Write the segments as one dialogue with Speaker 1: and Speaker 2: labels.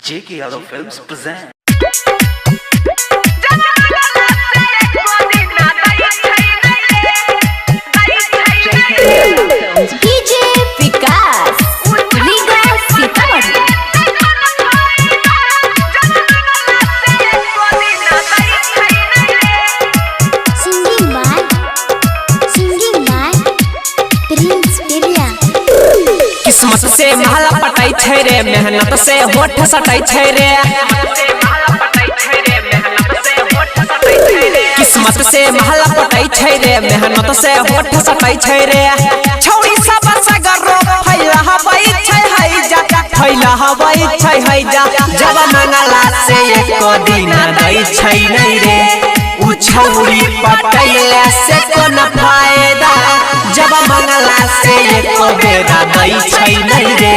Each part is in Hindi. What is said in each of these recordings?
Speaker 1: JK Yadav Films present.
Speaker 2: DJ Vikas Riga Sitamarhi singing by Prince बिरिया।
Speaker 3: किस्मत से महला पटाई छै रे, मेहनत से होठ सटाई छै रे। किस्मत से महला पटाई छै रे, मेहनत से होठ सटाई छै रे। छौरी सब सगरो फैला हवै छै हई जा, फैला हवै छै हई जा। जब मंगला से एको दिन दै छै नै रे, उ छौरी पटैले से कोन फायदा। जब मंगला से एको बेरा दै छै नै रे,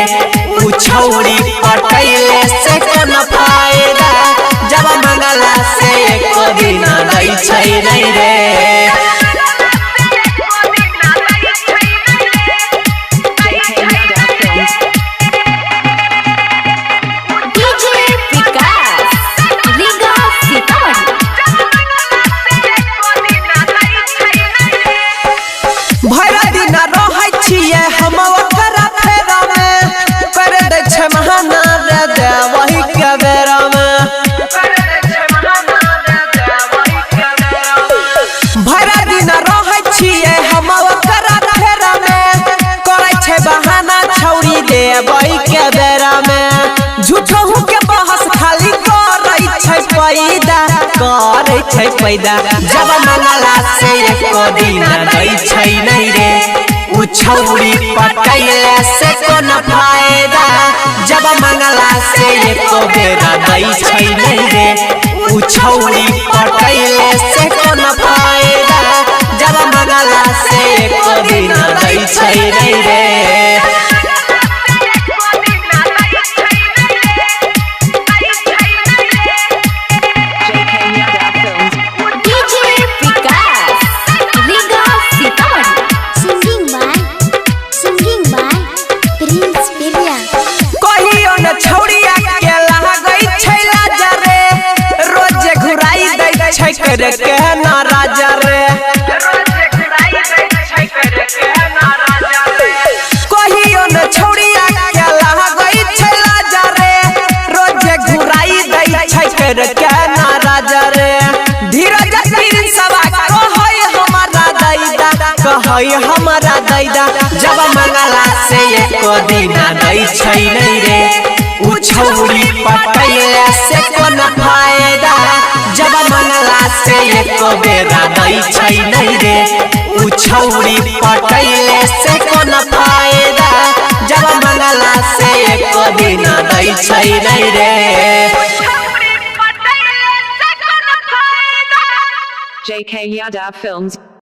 Speaker 3: उ छौरी पटैले से कोन फायदा। जब मंगला से एको दिन दै छै नै रे। भरा दिन रहै छियै हम ओकरा फेरा में, कर दै छै महाना रे दे वही के बेरा में। भरा दिन रहै छियै हम ओकरा फेरा में, करै छै बहाना छौरी दे वही के बेरा में। झूठहू के बहस खाली करै छै पैदा, करै छै पैदा। जब मंगला से एको दिन दै छै नै रे, उ छौरी पटैले से कोन फायदा। जब मंगला से एको बेरा दै छै नै रे, उ छौरी पटैले से कोन फायदा। जब मंगला से एको दिन दै छै नै रे। करे के नाराजा रे, कहियो न छौड़िया के लागै छै लाजा रे। रोजे घुराई दै छै करे के नाराजा रे। धीरज तीर सवा कहै हमरा दैदा, कहै हमरा दैदा। जब मंगला से एको दिन दै छै नै रे, उ छौरी पटैले से कोन फायदा। जब मंगला से एको बेरा दै छै नै रे, उ छौरी पटैले से कोन फायदा। जब मंगला से एको दिन दै छै नै रे।
Speaker 4: JK Yadav Films